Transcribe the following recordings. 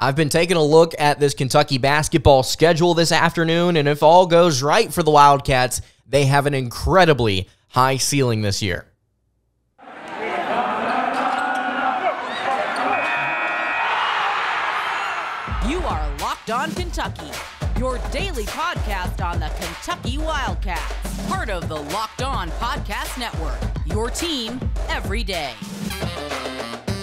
I've been taking a look at this Kentucky basketball schedule this afternoon, and if all goes right for the Wildcats, they have an incredibly high ceiling this year. You are Locked On Kentucky, your daily podcast on the Kentucky Wildcats, part of the Locked On Podcast Network, your team every day.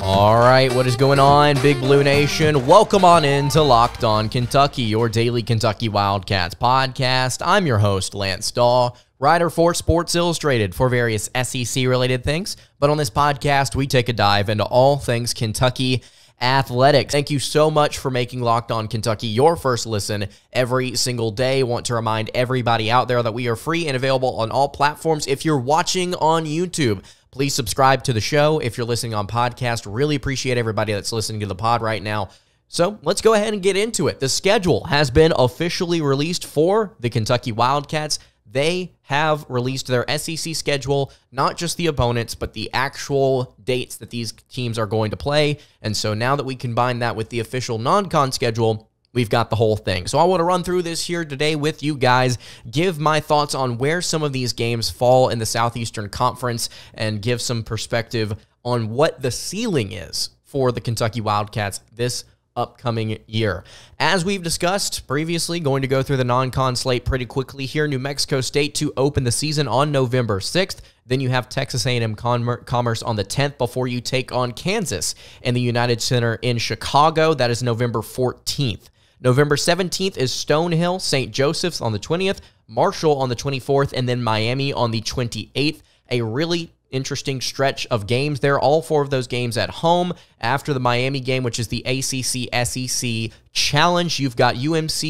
All right, what is going on, Big Blue Nation? Welcome on into Locked On Kentucky, your daily Kentucky Wildcats podcast. I'm your host, Lance Dawe, writer for Sports Illustrated for various SEC-related things. But on this podcast, we take a dive into all things Kentucky athletics. Thank you so much for making Locked On Kentucky your first listen every single day. Want to remind everybody out there that we are free and available on all platforms. If you're watching on YouTube, please subscribe to the show. If you're listening on podcast, really appreciate everybody that's listening to the pod right now. So let's go ahead and get into it. The schedule has been officially released for the Kentucky Wildcats. They have released their SEC schedule, not just the opponents, but the actual dates that these teams are going to play. And so now that we combine that with the official non-con schedule, we've got the whole thing. So I want to run through this here today with you guys, give my thoughts on where some of these games fall in the Southeastern Conference, and give some perspective on what the ceiling is for the Kentucky Wildcats this upcoming year. As we've discussed previously, going to go through the non-con slate pretty quickly here. New Mexico State to open the season on November 6th. Then you have Texas A&M Commerce on the 10th before you take on Kansas in the United Center in Chicago. That is November 14th. November 17th is Stonehill, St. Joseph's on the 20th, Marshall on the 24th, and then Miami on the 28th. A really interesting stretch of games there. All four of those games at home. After the Miami game, which is the ACC-SEC Challenge, you've got UNC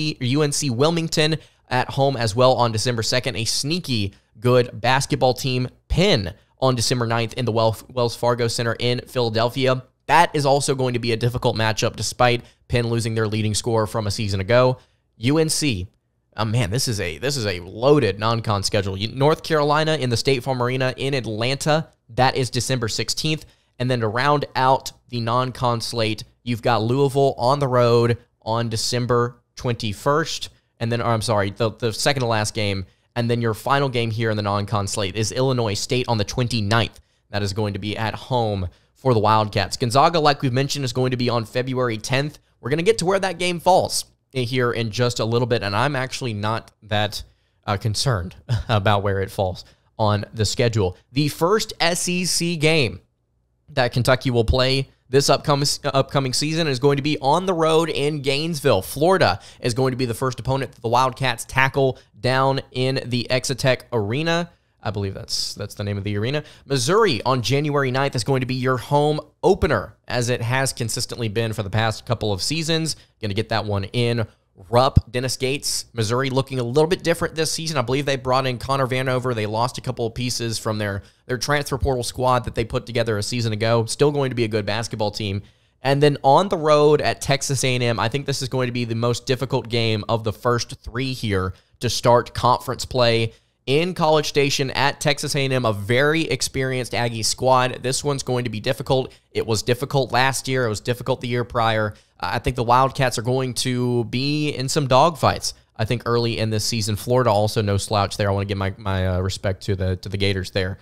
Wilmington at home as well on December 2nd. A sneaky good basketball team, Penn, on December 9th in the Wells Fargo Center in Philadelphia. That is also going to be a difficult matchup despite Penn losing their leading scorer from a season ago. UNC, oh man, this is a loaded non-con schedule. North Carolina in the State Farm Arena in Atlanta, that is December 16th. And then to round out the non-con slate, you've got Louisville on the road on December 21st. And then, the second to last game. And then your final game here in the non-con slate is Illinois State on the 29th. That is going to be at home for the Wildcats. Gonzaga, like we've mentioned, is going to be on February 10th. We're going to get to where that game falls here in just a little bit, and I'm actually not that concerned about where it falls on the schedule. The first SEC game that Kentucky will play this upcoming season is going to be on the road in Gainesville. Florida is going to be the first opponent that the Wildcats tackle down in the Exotech Arena. I believe that's the name of the arena. Missouri on January 9th is going to be your home opener, as it has consistently been for the past couple of seasons. Going to get that one in Rupp. Dennis Gates, Missouri looking a little bit different this season. I believe they brought in Connor Vanover. They lost a couple of pieces from their transfer portal squad that they put together a season ago. Still going to be a good basketball team. And then on the road at Texas A&M, I think this is going to be the most difficult game of the first three here to start conference play. In College Station at Texas A&M, a very experienced Aggie squad. This one's going to be difficult. It was difficult last year. It was difficult the year prior. I think the Wildcats are going to be in some dogfights, I think, early in this season. Florida also no slouch there. I want to give my respect to the Gators there.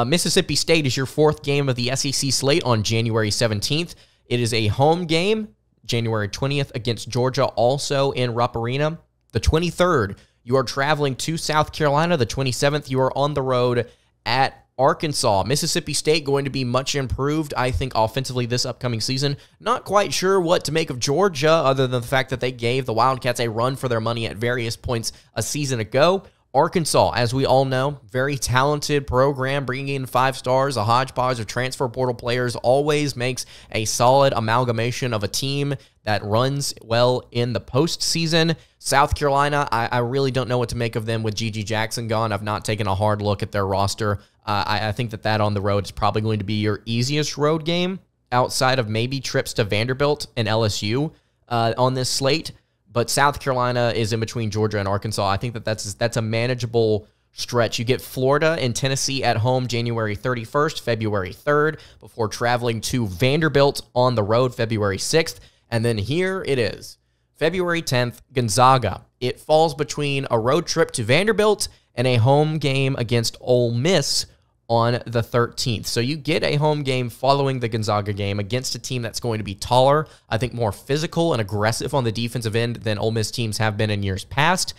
Mississippi State is your fourth game of the SEC slate on January 17th. It is a home game, January 20th, against Georgia, also in Rupp Arena. The 23rd, you are traveling to South Carolina. The 27th, you are on the road at Arkansas. Mississippi State going to be much improved, I think, offensively this upcoming season. Not quite sure what to make of Georgia, other than the fact that they gave the Wildcats a run for their money at various points a season ago. Arkansas, as we all know, very talented program, bringing in 5 stars, a hodgepodge of transfer portal players, always makes a solid amalgamation of a team that runs well in the postseason. South Carolina, I really don't know what to make of them with Gigi Jackson gone. I've not taken a hard look at their roster. I think that on the road is probably going to be your easiest road game outside of maybe trips to Vanderbilt and LSU on this slate. But South Carolina is in between Georgia and Arkansas. I think that's a manageable stretch. You get Florida and Tennessee at home January 31st, February 3rd, before traveling to Vanderbilt on the road February 6th. And then here it is, February 10th, Gonzaga. It falls between a road trip to Vanderbilt and a home game against Ole Miss on the 13th. So you get a home game following the Gonzaga game against a team that's going to be taller, I think more physical and aggressive on the defensive end than Ole Miss teams have been in years past.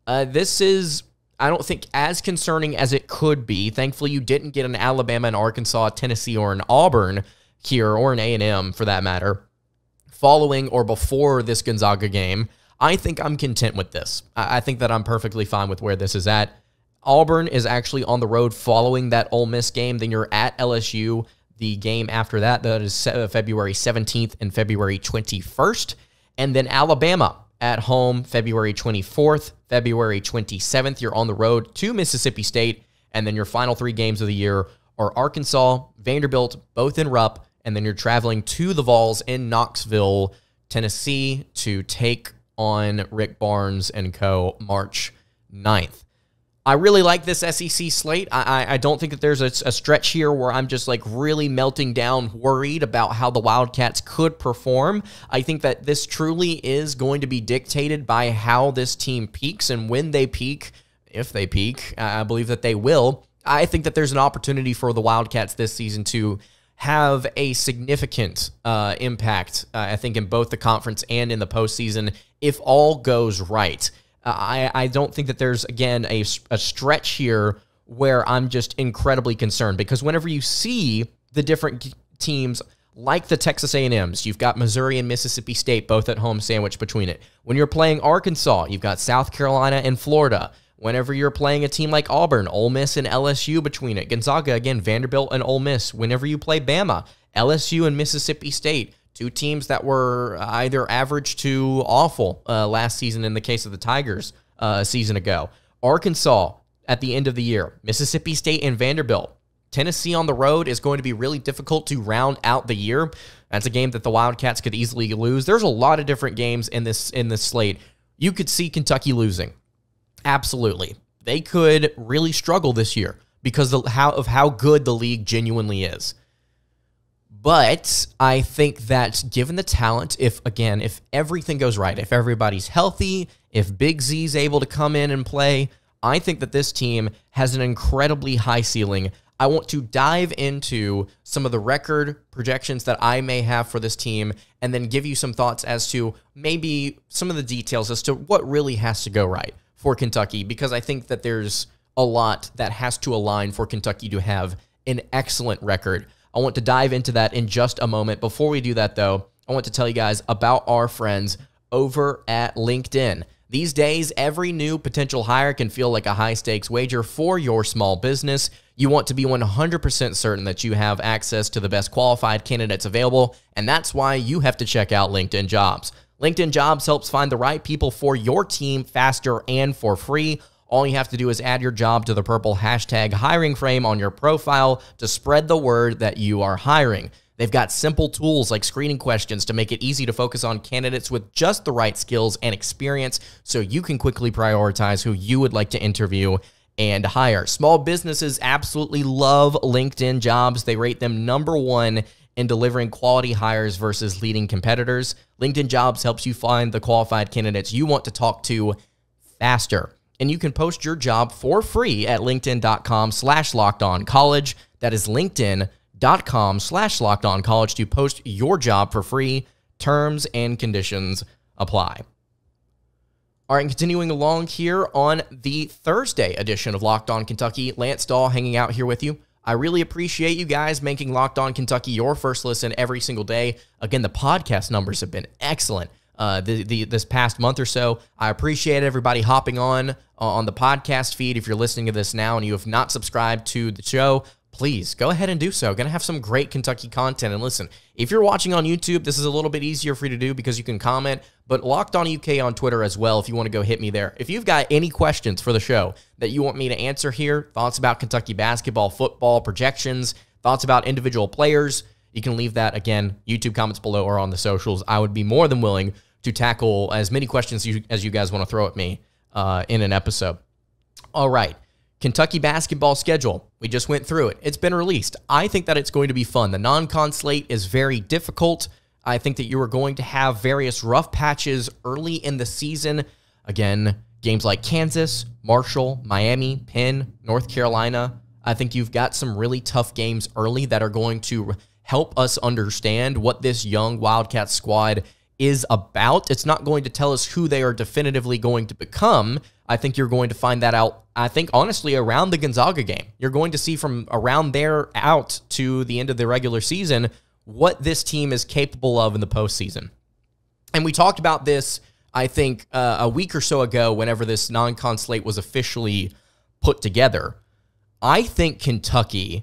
This is, I don't think, as concerning as it could be. Thankfully, you didn't get an Alabama and Arkansas, Tennessee, or an Auburn here, or an A&M for that matter, following or before this Gonzaga game. I think I'm content with this. I think that I'm perfectly fine with where this is at. Auburn is actually on the road following that Ole Miss game. Then you're at LSU. The game after that, that is February 17th and February 21st. And then Alabama at home February 24th, February 27th. You're on the road to Mississippi State. And then your final 3 games of the year are Arkansas, Vanderbilt, both in Rupp. And then you're traveling to the Vols in Knoxville, Tennessee to take on Rick Barnes and co. March 9th. I really like this SEC slate. I don't think that there's a stretch here where I'm just like really melting down, worried about how the Wildcats could perform. I think that this truly is going to be dictated by how this team peaks and when they peak, if they peak. I believe that they will. I think that there's an opportunity for the Wildcats this season to have a significant impact, I think, in both the conference and in the postseason if all goes right. I don't think that there's, again, a stretch here where I'm just incredibly concerned, because whenever you see the different teams like the Texas A&Ms, you've got Missouri and Mississippi State both at home sandwiched between it. When you're playing Arkansas, you've got South Carolina and Florida. Whenever you're playing a team like Auburn, Ole Miss and LSU between it. Gonzaga, again, Vanderbilt and Ole Miss. Whenever you play Bama, LSU and Mississippi State. 2 teams that were either average to awful last season in the case of the Tigers a season ago. Arkansas at the end of the year. Mississippi State and Vanderbilt. Tennessee on the road is going to be really difficult to round out the year. That's a game that the Wildcats could easily lose. There's a lot of different games in this slate. You could see Kentucky losing. Absolutely. They could really struggle this year because of how good the league genuinely is. But I think that given the talent, if everything goes right, if everybody's healthy, if Big Z's able to come in and play, I think that this team has an incredibly high ceiling. I want to dive into some of the record projections that I may have for this team and then give you some thoughts as to maybe some of the details as to what really has to go right for Kentucky, because I think that there's a lot that has to align for Kentucky to have an excellent record. I want to dive into that in just a moment. Before we do that, though, I want to tell you guys about our friends over at LinkedIn. These days, every new potential hire can feel like a high-stakes wager for your small business. You want to be 100% certain that you have access to the best qualified candidates available, and that's why you have to check out LinkedIn Jobs. LinkedIn Jobs helps find the right people for your team faster and for free. All you have to do is add your job to the purple hashtag hiring frame on your profile to spread the word that you are hiring. They've got simple tools like screening questions to make it easy to focus on candidates with just the right skills and experience so you can quickly prioritize who you would like to interview and hire. Small businesses absolutely love LinkedIn Jobs. They rate them #1 in delivering quality hires versus leading competitors. LinkedIn Jobs helps you find the qualified candidates you want to talk to faster. And you can post your job for free at linkedin.com/lockedoncollege. That is linkedin.com/lockedoncollege to post your job for free. Terms and conditions apply. All right, continuing along here on the Thursday edition of Locked On Kentucky, Lance Dawe hanging out here with you. I really appreciate you guys making Locked On Kentucky your first listen every single day. Again, the podcast numbers have been excellent this past month or so. I appreciate everybody hopping on the podcast feed. If you're listening to this now and you have not subscribed to the show, please go ahead and do so. Going to have some great Kentucky content. And listen, if you're watching on YouTube, this is a little bit easier for you to do because you can comment, but Locked On UK on Twitter as well if you want to go hit me there. If you've got any questions for the show that you want me to answer here, thoughts about Kentucky basketball, football, projections, thoughts about individual players, you can leave that, again, YouTube comments below or on the socials. I would be more than willing to tackle as many questions as you guys want to throw at me in an episode. All right. Kentucky basketball schedule. We just went through it. It's been released. I think that it's going to be fun. The non-con slate is very difficult. I think that you are going to have various rough patches early in the season. Again, games like Kansas, Marshall, Miami, Penn, North Carolina. I think you've got some really tough games early that are going to help us understand what this young Wildcats squad is about. It's not going to tell us who they are definitively going to become. I think you're going to find that out, I think, honestly, around the Gonzaga game. You're going to see from around there out to the end of the regular season what this team is capable of in the postseason. And we talked about this, I think, a week or so ago whenever this non-con slate was officially put together. I think Kentucky,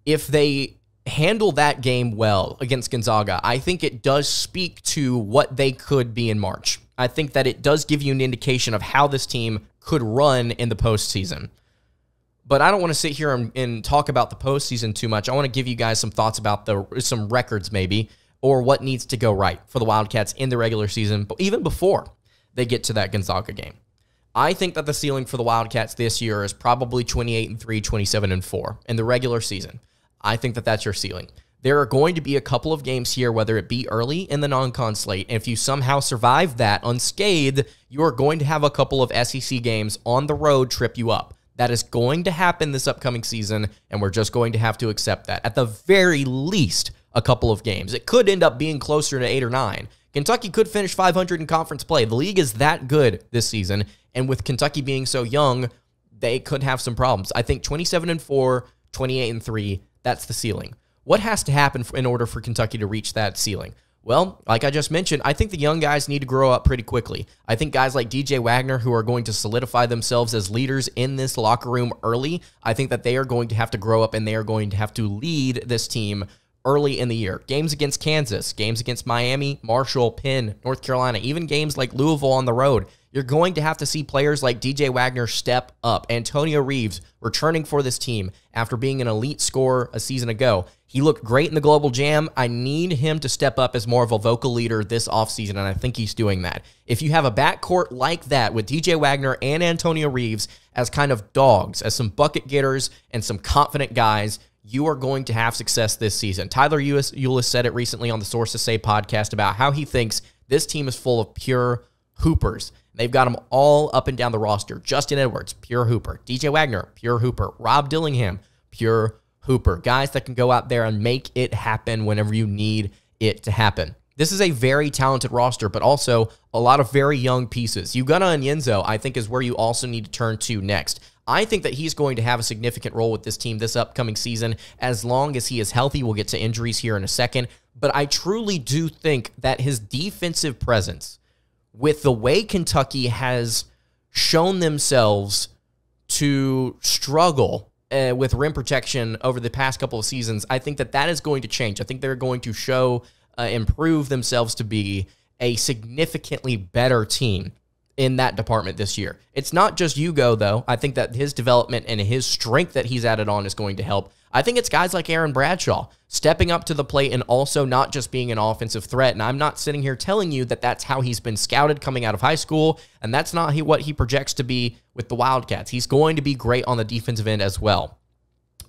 if they handle that game well against Gonzaga, I think it does speak to what they could be in March. I think that it does give you an indication of how this team could run in the postseason. But I don't want to sit here and talk about the postseason too much. I want to give you guys some thoughts about some records maybe, or what needs to go right for the Wildcats in the regular season, but even before they get to that Gonzaga game. I think that the ceiling for the Wildcats this year is probably 28-3, 27-4 in the regular season. I think that that's your ceiling. There are going to be a couple of games here, whether it be early in the non-con slate, and if you somehow survive that unscathed, you are going to have a couple of SEC games on the road trip you up. That is going to happen this upcoming season, and we're just going to have to accept that. At the very least, a couple of games. It could end up being closer to 8 or 9. Kentucky could finish 500 in conference play. The league is that good this season, and with Kentucky being so young, they could have some problems. I think 27-4, 28-3, that's the ceiling. What has to happen in order for Kentucky to reach that ceiling? Well, like I just mentioned, I think the young guys need to grow up pretty quickly. I think guys like DJ Wagner, who are going to solidify themselves as leaders in this locker room early, I think that they are going to have to grow up and they are going to have to lead this team early in the year. Games against Kansas, games against Miami, Marshall, Penn, North Carolina, even games like Louisville on the road. You're going to have to see players like DJ Wagner step up. Antonio Reeves returning for this team after being an elite scorer a season ago. He looked great in the Global Jam. I need him to step up as more of a vocal leader this offseason, and I think he's doing that. If you have a backcourt like that with DJ Wagner and Antonio Reeves as kind of dogs, as some bucket getters and some confident guys, you are going to have success this season. Tyler Ulis said it recently on the Sources Say podcast about how he thinks this team is full of pure hoopers. They've got them all up and down the roster. Justin Edwards, pure hooper. DJ Wagner, pure hooper. Rob Dillingham, pure hooper. Guys that can go out there and make it happen whenever you need it to happen. This is a very talented roster, but also a lot of very young pieces. Ugonna Onyenso, I think, is where you also need to turn to next. I think that he's going to have a significant role with this team this upcoming season as long as he is healthy. We'll get to injuries here in a second. But I truly do think that his defensive presence, with the way Kentucky has shown themselves to struggle with rim protection over the past couple of seasons, I think that that is going to change. I think they're going to improve themselves to be a significantly better team in that department this year. It's not just Hugo, though. I think that his development and his strength that he's added on is going to help. I think it's guys like Aaron Bradshaw stepping up to the plate and also not just being an offensive threat. And I'm not sitting here telling you that that's how he's been scouted coming out of high school, and that's not what he projects to be with the Wildcats. He's going to be great on the defensive end as well.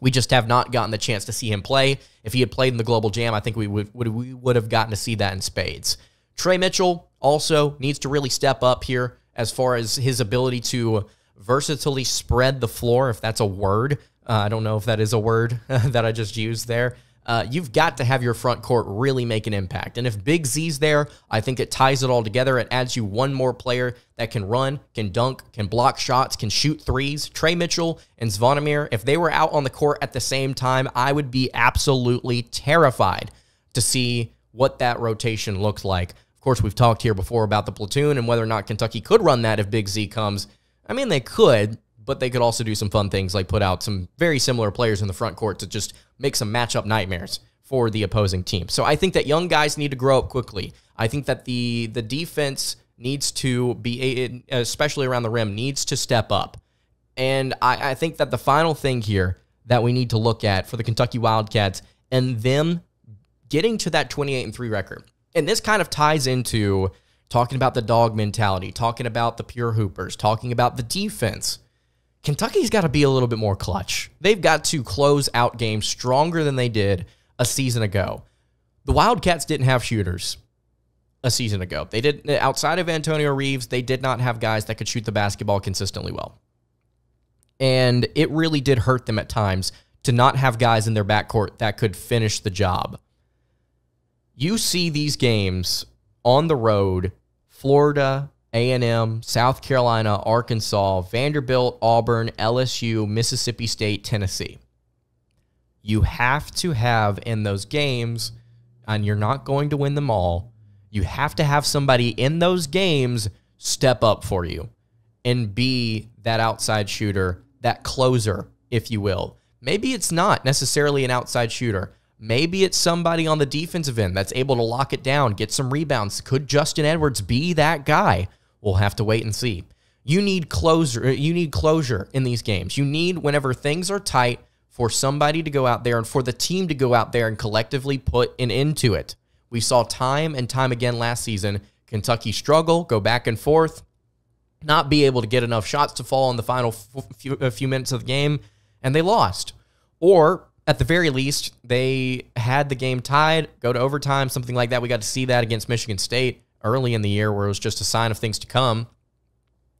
We just have not gotten the chance to see him play. If he had played in the Global Jam, I think we would have gotten to see that in spades. Trey Mitchell also needs to really step up here as far as his ability to versatilely spread the floor, if that's a word. I don't know if that is a word that I just used there. You've got to have your front court really make an impact. And if Big Z's there, I think it ties it all together. It adds you one more player that can run, can dunk, can block shots, can shoot threes. Trey Mitchell and Zvonimir, if they were out on the court at the same time, I would be absolutely terrified to see what that rotation looked like. Of course, we've talked here before about the platoon and whether or not Kentucky could run that if Big Z comes. I mean, they could, but they could also do some fun things like put out some very similar players in the front court to just make some matchup nightmares for the opposing team. So I think that young guys need to grow up quickly. I think that the defense needs to be, especially around the rim, needs to step up. And I think that the final thing here that we need to look at for the Kentucky Wildcats and them getting to that 28-3 record, and this kind of ties into talking about the dog mentality, talking about the pure hoopers, talking about the defense. Kentucky's got to be a little bit more clutch. They've got to close out games stronger than they did a season ago. The Wildcats didn't have shooters a season ago. They did, outside of Antonio Reeves, they did not have guys that could shoot the basketball consistently well. And it really did hurt them at times to not have guys in their backcourt that could finish the job. You see these games on the road, Florida, A&M, South Carolina, Arkansas, Vanderbilt, Auburn, LSU, Mississippi State, Tennessee. You have to have in those games, and you're not going to win them all, you have to have somebody in those games step up for you and be that outside shooter, that closer, if you will. Maybe it's not necessarily an outside shooter. Maybe it's somebody on the defensive end that's able to lock it down, get some rebounds. Could Justin Edwards be that guy? We'll have to wait and see. You need closure in these games. You need, whenever things are tight, for somebody to go out there and for the team to go out there and collectively put an end to it. We saw time and time again last season, Kentucky struggle, go back and forth, not be able to get enough shots to fall in the final few minutes of the game, and they lost. Or, at the very least, they had the game tied, go to overtime, something like that. We got to see that against Michigan State early in the year where it was just a sign of things to come.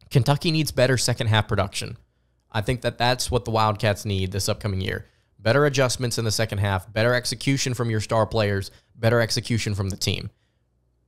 Kentucky needs better second-half production. I think that that's what the Wildcats need this upcoming year. Better adjustments in the second half, better execution from your star players, better execution from the team.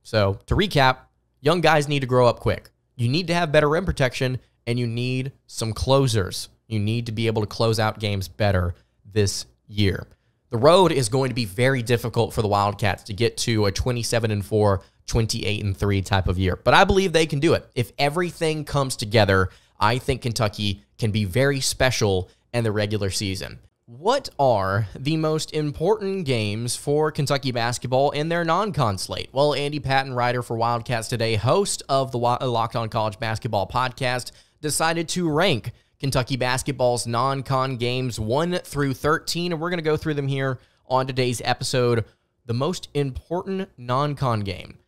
So, to recap, young guys need to grow up quick. You need to have better rim protection, and you need some closers. You need to be able to close out games better this year. The road is going to be very difficult for the Wildcats to get to a 27-4, 28-3 type of year. But I believe they can do it. If everything comes together, I think Kentucky can be very special in the regular season. What are the most important games for Kentucky basketball in their non-con slate? Well, Andy Patton, writer for Wildcats Today, host of the Locked On College Basketball Podcast, decided to rank Kentucky basketball's non-con games 1 through 13, and we're going to go through them here on today's episode. The most important non-con game.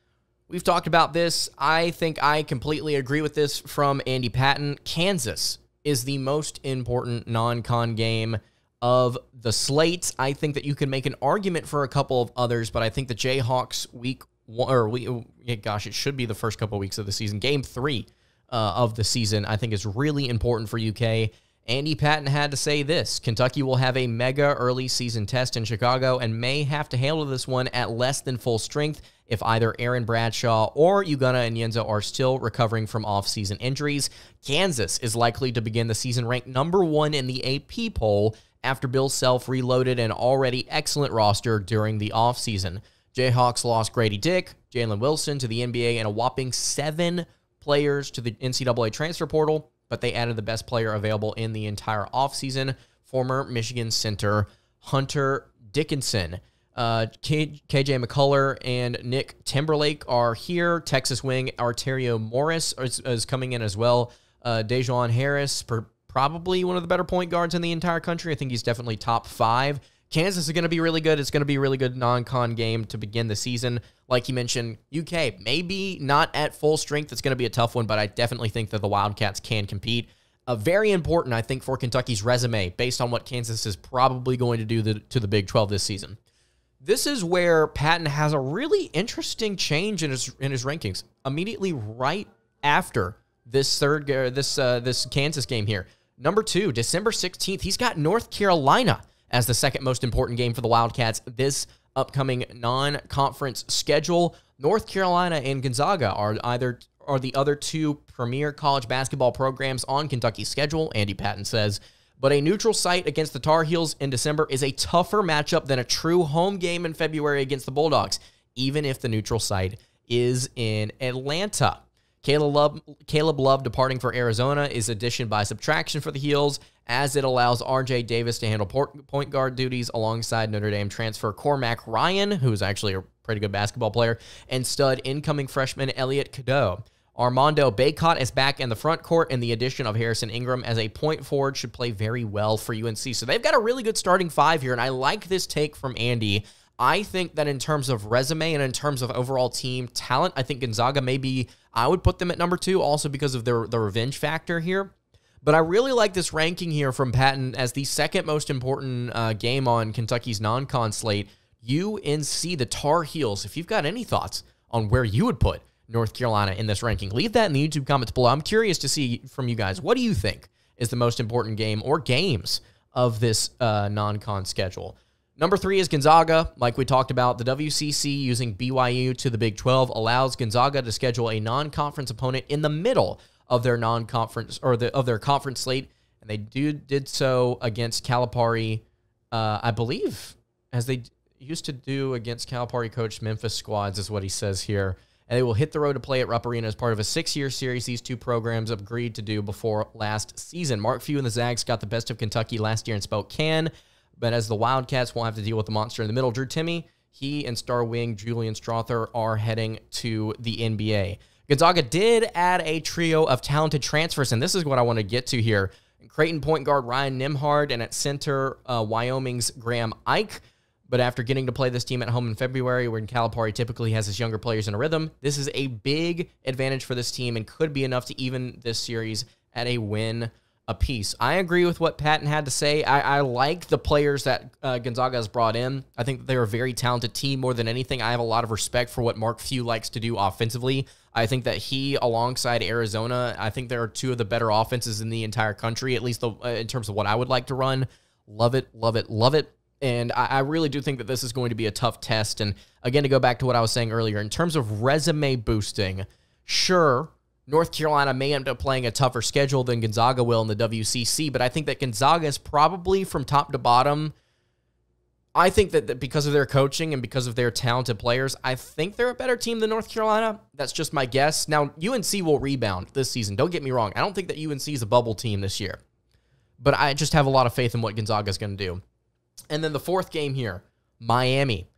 We've talked about this. I think I completely agree with this from Andy Patton. Kansas is the most important non-con game of the slate. I think that you can make an argument for a couple of others, but I think the Jayhawks it should be the first couple of weeks of the season. Game 3 of the season, I think, is really important for UK. Andy Patton had to say this: Kentucky will have a mega early season test in Chicago and may have to handle this one at less than full strength if either Aaron Bradshaw or Ugonna Onyenso are still recovering from off-season injuries. Kansas is likely to begin the season ranked number 1 in the AP poll after Bill Self reloaded an already excellent roster during the offseason. Jayhawks lost Grady Dick, Jalen Wilson to the NBA, and a whopping 7 players to the NCAA transfer portal, but they added the best player available in the entire offseason, former Michigan center Hunter Dickinson. KJ McCullough and Nick Timberlake are here. Texas wing Arterio Morris is coming in as well. Dejuan Harris, probably one of the better point guards in the entire country. I think he's definitely top 5. Kansas is going to be really good. It's going to be a really good non-con game to begin the season. Like you mentioned, UK, maybe not at full strength. It's going to be a tough one, but I definitely think that the Wildcats can compete. Very important, I think, for Kentucky's resume, based on what Kansas is probably going to do to the Big 12 this season. This is where Patton has a really interesting change in his rankings. Immediately right after this Kansas game here. Number 2, December 16th, he's got North Carolina as the second most important game for the Wildcats this upcoming non-conference schedule. North Carolina and Gonzaga are the other 2 premier college basketball programs on Kentucky's schedule, Andy Patton says. But a neutral site against the Tar Heels in December is a tougher matchup than a true home game in February against the Bulldogs, even if the neutral site is in Atlanta. Caleb Love departing for Arizona is addition by subtraction for the Heels, as it allows R.J. Davis to handle point guard duties alongside Notre Dame transfer Cormac Ryan, who is actually a pretty good basketball player, and stud incoming freshman Elliot Cadeau. Armando Bacot is back in the front court, and the addition of Harrison Ingram as a point forward should play very well for UNC. So they've got a really good starting 5 here, and I like this take from Andy. I think that in terms of resume and in terms of overall team talent, I think Gonzaga I would put them at number 2 also because of the revenge factor here. But I really like this ranking here from Patton as the second most important game on Kentucky's non-con slate UNC, the Tar Heels. If you've got any thoughts on where you would put North Carolina in this ranking, leave that in the YouTube comments below. I'm curious to see from you guys, what do you think is the most important game or games of this non-con schedule? Number 3 is Gonzaga. Like we talked about, the WCC using BYU to the Big 12 allows Gonzaga to schedule a non-conference opponent in the middle of their non-conference or of their conference slate, and they did so against Calipari, I believe, as they used to do against Calipari coached Memphis squads, is what he says here. And they will hit the road to play at Rupp Arena as part of a 6-year series these two programs agreed to do before last season. Mark Few and the Zags got the best of Kentucky last year in Spokane, but as the Wildcats won't have to deal with the monster in the middle, Drew Timme, he and star wing Julian Strother are heading to the NBA. Gonzaga did add a trio of talented transfers, and this is what I want to get to here. Creighton point guard Ryan Nimhard, and at center, Wyoming's Graham Ike. But after getting to play this team at home in February, when Calipari typically has his younger players in a rhythm, this is a big advantage for this team and could be enough to even this series at a win apiece. I agree with what Patton had to say. I like the players that Gonzaga has brought in. I think they're a very talented team. More than anything, I have a lot of respect for what Mark Few likes to do offensively. I think that he, alongside Arizona, I think there are two of the better offenses in the entire country, at least in terms of what I would like to run. Love it, love it, love it. And I really do think that this is going to be a tough test. And again, to go back to what I was saying earlier, in terms of resume boosting, sure, North Carolina may end up playing a tougher schedule than Gonzaga will in the WCC, but I think that Gonzaga is probably, from top to bottom, I think that because of their coaching and because of their talented players, I think they're a better team than North Carolina. That's just my guess. Now, UNC will rebound this season. Don't get me wrong. I don't think that UNC is a bubble team this year, but I just have a lot of faith in what Gonzaga is going to do. And then the fourth game here, Miami.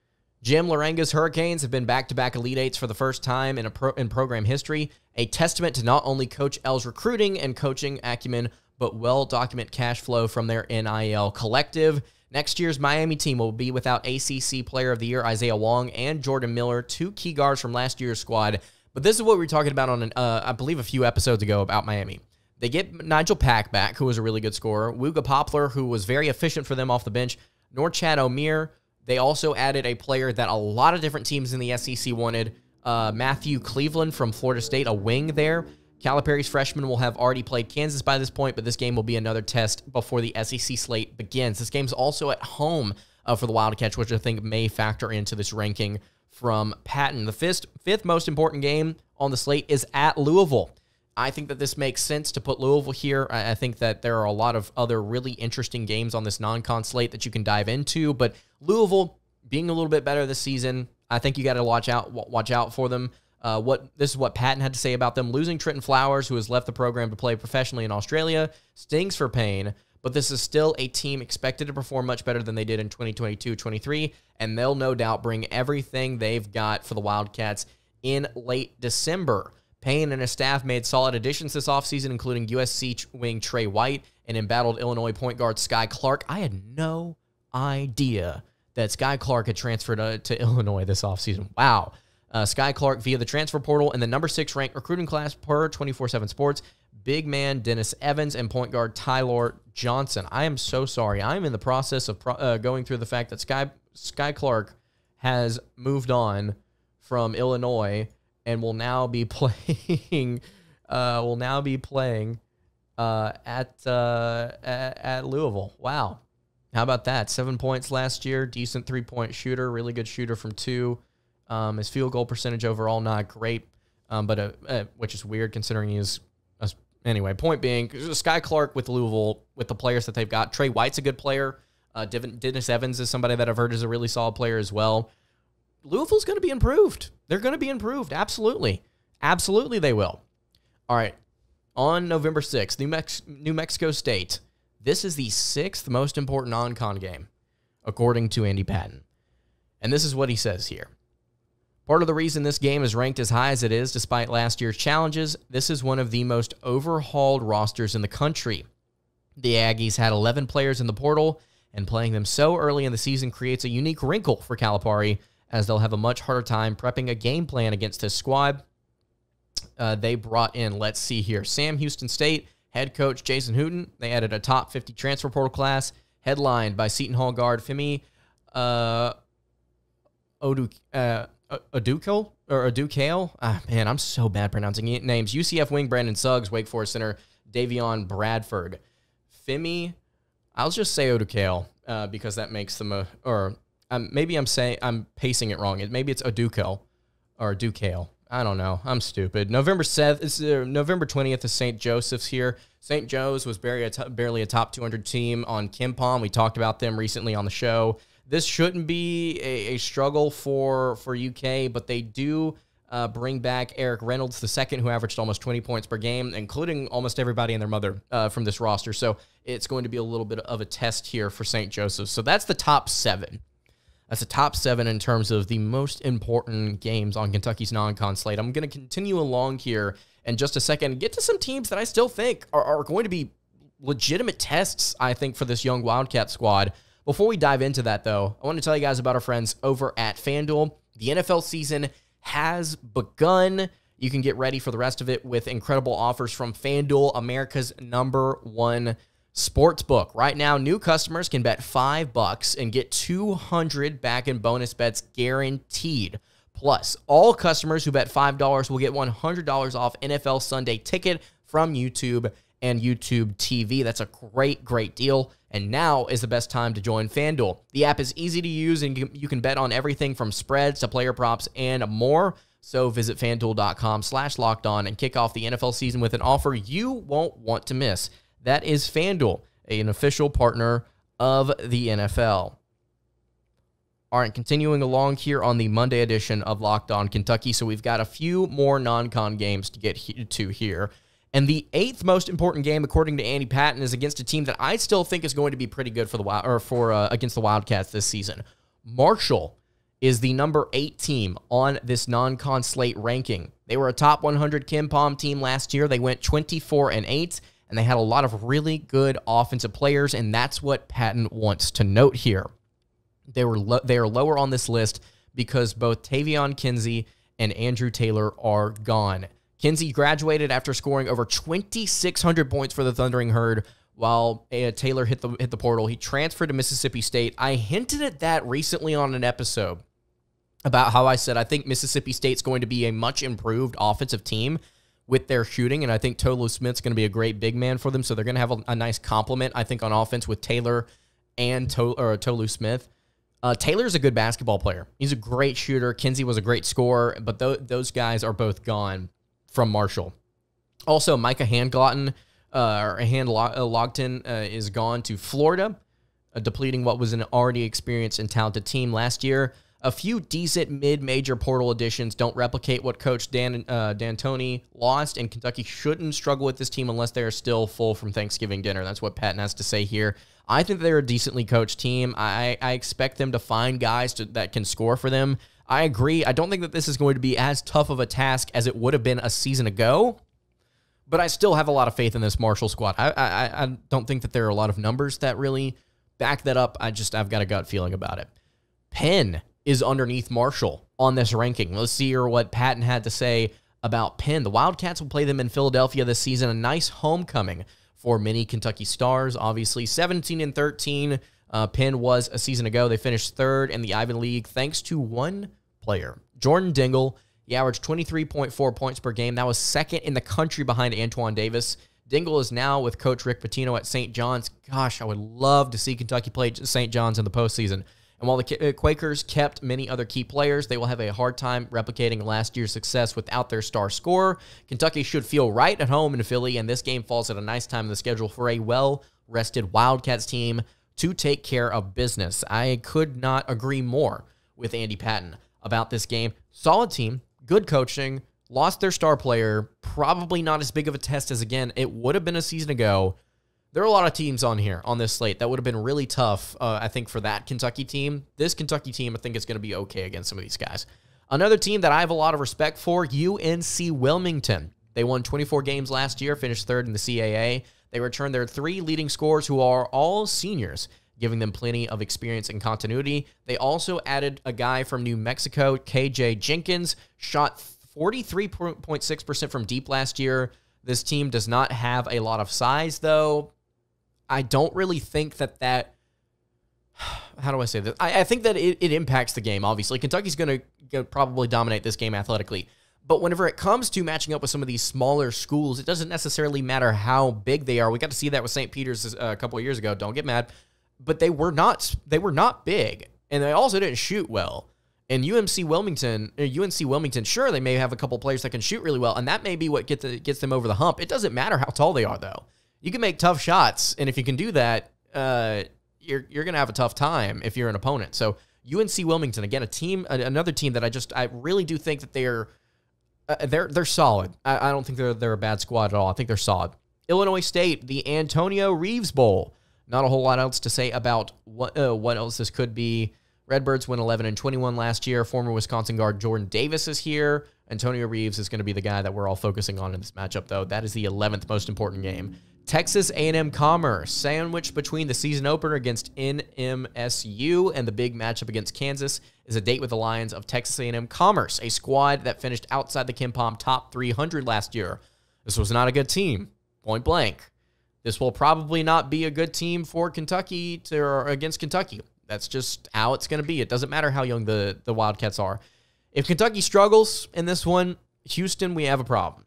Jim Larenga's Hurricanes have been back-to-back Elite Eights for the first time in program history, a testament to not only Coach L's recruiting and coaching acumen, but well-documented cash flow from their NIL collective. Next year's Miami team will be without ACC Player of the Year Isaiah Wong and Jordan Miller, two key guards from last year's squad. But this is what we were talking about on, I believe, a few episodes ago about Miami. They get Nigel Pack back, who was a really good scorer, Wooga Poplar, who was very efficient for them off the bench, Norchad Omier. They also added a player that a lot of different teams in the SEC wanted, Matthew Cleveland from Florida State, a wing there. Calipari's freshmen will have already played Kansas by this point, but this game will be another test before the SEC slate begins. This game's also at home for the Wildcats, which I think may factor into this ranking from Patton. The fifth most important game on the slate is at Louisville. I think that this makes sense to put Louisville here. I think that there are a lot of other really interesting games on this non-con slate that you can dive into, but Louisville being a little bit better this season, I think you got to watch out for them. This is what Patton had to say about them. Losing Trenton Flowers, who has left the program to play professionally in Australia, stings for Payne, but this is still a team expected to perform much better than they did in 2022-23, and they'll no doubt bring everything they've got for the Wildcats in late December. Payne and his staff made solid additions this offseason, including USC wing Trey White and embattled Illinois point guard Sky Clark. I had no idea that Sky Clark had transferred to Illinois this offseason. Wow. Sky Clark via the transfer portal in the number 6 ranked recruiting class per 24/7 Sports. Big man Dennis Evans and point guard Tyler Johnson. I am so sorry. I'm in the process of going through the fact that Sky Clark has moved on from Illinois and will now be playing at Louisville. Wow. How about that? 7 points last year, decent three-point shooter, really good shooter from 2. His field goal percentage overall not great, but which is weird considering he's anyway. Point being, Sky Clark with Louisville with the players that they've got. Trey White's a good player. Dennis Evans is somebody that I've heard is a really solid player as well. Louisville's going to be improved. They're going to be improved. Absolutely. Absolutely they will. All right. On November 6th, New Mexico State. This is the 6th most important non-con game, according to Andy Patton. And this is what he says here. Part of the reason this game is ranked as high as it is, despite last year's challenges, this is one of the most overhauled rosters in the country. The Aggies had 11 players in the portal, and playing them so early in the season creates a unique wrinkle for Calipari, as they'll have a much harder time prepping a game plan against this squad. They brought in, let's see here, Sam Houston State, head coach Jason Hooten. They added a top 50 transfer portal class, headlined by Seton Hall guard Femi Odukale. Man, I'm so bad pronouncing names. UCF wing Brandon Suggs, Wake Forest center Davion Bradford. Femi, I'll just say Odukale because that makes them maybe I'm pacing it wrong. Maybe it's Odukale or Dukale. I don't know. I'm stupid. November 20th is St. Joseph's here. St. Joe's was barely a top 200 team on KenPom. We talked about them recently on the show. This shouldn't be a struggle for UK, but they do bring back Eric Reynolds II, who averaged almost 20 points per game, including almost everybody and their mother from this roster. So it's going to be a little bit of a test here for St. Joseph's. So that's the top 7. That's the top 7 in terms of the most important games on Kentucky's non-con slate. I'm going to continue along here in just a second and get to some teams that I still think are going to be legitimate tests, I think, for this young Wildcat squad. Before we dive into that, though, I want to tell you guys about our friends over at FanDuel. The NFL season has begun. You can get ready for the rest of it with incredible offers from FanDuel, America's #1 sportsbook. Right now, new customers can bet $5 and get $200 back in bonus bets guaranteed. Plus, all customers who bet $5 will get $100 off NFL Sunday Ticket from YouTube and YouTube TV. That's a great, great deal. And now is the best time to join FanDuel. The app is easy to use, and you can bet on everything from spreads to player props and more. So visit FanDuel.com/lockedon and kick off the NFL season with an offer you won't want to miss. That is FanDuel, an official partner of the NFL. All right, continuing along here on the Monday edition of Locked On Kentucky. So we've got a few more non-con games to get to here. And the 8th most important game, according to Andy Patton, is against a team that I still think is going to be pretty good against the Wildcats this season. Marshall is the number 8 team on this non-con slate ranking. They were a top 100 KenPom team last year. They went 24-8, and they had a lot of really good offensive players, and that's what Patton wants to note here. They are lower on this list because both Tavion Kinsey and Andrew Taylor are gone. Kinsey graduated after scoring over 2,600 points for the Thundering Herd, while Taylor hit the portal. He transferred to Mississippi State. I hinted at that recently on an episode about how I said I think Mississippi State's going to be a much improved offensive team with their shooting, and I think Tolu Smith's going to be a great big man for them, so they're going to have a nice complement, I think, on offense with Taylor and Tolu Smith. Taylor's a good basketball player. He's a great shooter. Kinsey was a great scorer, but those guys are both gone from Marshall. Also, Micah Logton is gone to Florida, depleting what was an already experienced and talented team last year. A few decent mid-major portal additions don't replicate what Coach D'Antoni lost, and Kentucky shouldn't struggle with this team unless they're still full from Thanksgiving dinner. That's what Patton has to say here. I think they're a decently coached team. I expect them to find guys that can score for them. I agree. I don't think that this is going to be as tough of a task as it would have been a season ago, but I still have a lot of faith in this Marshall squad. I don't think that there are a lot of numbers that really back that up. I've got a gut feeling about it. Penn is underneath Marshall on this ranking. Let's see what Patton had to say about Penn. The Wildcats will play them in Philadelphia this season. A nice homecoming for many Kentucky stars, obviously. 17-13. Penn was a season ago. They finished 3rd in the Ivy League thanks to one player, Jordan Dingle. He averaged 23.4 points per game. That was 2nd in the country behind Antoine Davis. Dingle is now with Coach Rick Pitino at St. John's. Gosh, I would love to see Kentucky play St. John's in the postseason. And while the Quakers kept many other key players, they will have a hard time replicating last year's success without their star scorer. Kentucky should feel right at home in Philly, and this game falls at a nice time in the schedule for a well-rested Wildcats team to take care of business. I could not agree more with Andy Patton about this game. Solid team, good coaching, lost their star player, probably not as big of a test as, again, it would have been a season ago. There are a lot of teams on here, on this slate, that would have been really tough, I think, for that Kentucky team. This Kentucky team, I think, is going to be okay against some of these guys. Another team that I have a lot of respect for, UNC Wilmington. They won 24 games last year, finished 3rd in the CAA. They returned their 3 leading scorers, who are all seniors, giving them plenty of experience and continuity. They also added a guy from New Mexico, KJ Jenkins, shot 43.6% from deep last year. This team does not have a lot of size, though. I don't really think that how do I say this? I think that it impacts the game, obviously. Kentucky's going to probably dominate this game athletically. But whenever it comes to matching up with some of these smaller schools, it doesn't necessarily matter how big they are. We got to see that with St. Peter's a couple of years ago. Don't get mad. But they were not big. And they also didn't shoot well. And UNC Wilmington, sure, they may have a couple players that can shoot really well, and that may be what gets them over the hump. It doesn't matter how tall they are, though. You can make tough shots, and if you can do that, you're going to have a tough time if you're an opponent. So UNC Wilmington, again, another team that I really do think that they're solid. I don't think they're a bad squad at all. I think they're solid. Illinois State, the Antonio Reeves Bowl. Not a whole lot else to say about what else this could be. Redbirds went 11-21 last year. Former Wisconsin guard Jordan Davis is here. Antonio Reeves is going to be the guy that we're all focusing on in this matchup, though. That is the 11th most important game. Texas A&M Commerce, sandwiched between the season opener against NMSU and the big matchup against Kansas, is a date with the Lions of Texas A&M Commerce, a squad that finished outside the KenPom top 300 last year. This was not a good team, point blank. This will probably not be a good team for Kentucky against Kentucky. That's just how it's going to be. It doesn't matter how young the Wildcats are. If Kentucky struggles in this one, Houston, we have a problem.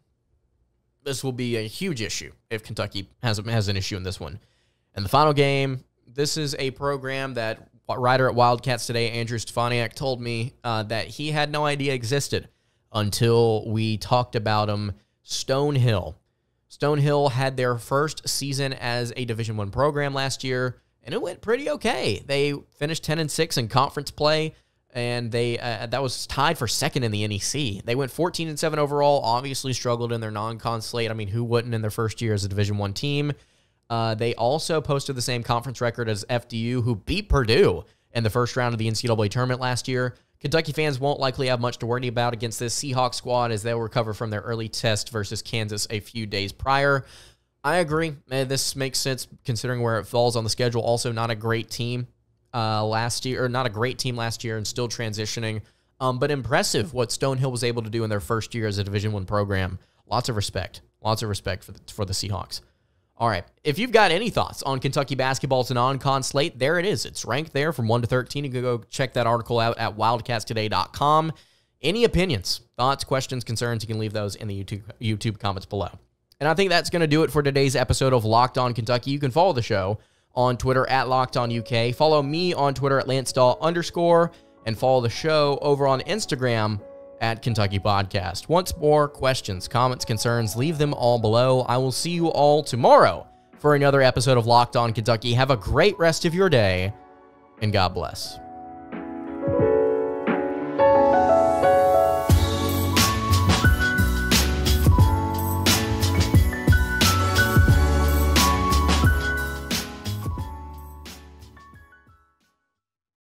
This will be a huge issue if Kentucky has an issue in this one. And the final game, this is a program that writer at Wildcats Today, Andrew Stefaniak, told me that he had no idea existed until we talked about him, Stonehill. Stonehill had their first season as a Division I program last year, and it went pretty okay. They finished 10-6 in conference play, and they that was tied for second in the NEC. They went 14-7 overall, obviously struggled in their non-con slate. I mean, who wouldn't in their first year as a Division I team? They also posted the same conference record as FDU, who beat Purdue in the first round of the NCAA tournament last year. Kentucky fans won't likely have much to worry about against this Seahawks squad as they'll recover from their early test versus Kansas a few days prior. I agree. This makes sense considering where it falls on the schedule. Also, not a great team last year, or not a great team last year, and still transitioning. But impressive what Stonehill was able to do in their first year as a Division I program. Lots of respect for the Seahawks. All right, if you've got any thoughts on Kentucky basketball's non-con slate, there it is. It's ranked there from 1 to 13. You can go check that article out at wildcatstoday.com. Any opinions, thoughts, questions, concerns, you can leave those in the YouTube comments below. And I think that's going to do it for today's episode of Locked On Kentucky. You can follow the show on Twitter at LockedOnUK. Follow me on Twitter at LanceDaw_, and follow the show over on Instagram at Kentucky Podcast. Once more, questions, comments, concerns, leave them all below. I will see you all tomorrow for another episode of Locked On Kentucky. Have a great rest of your day, and God bless.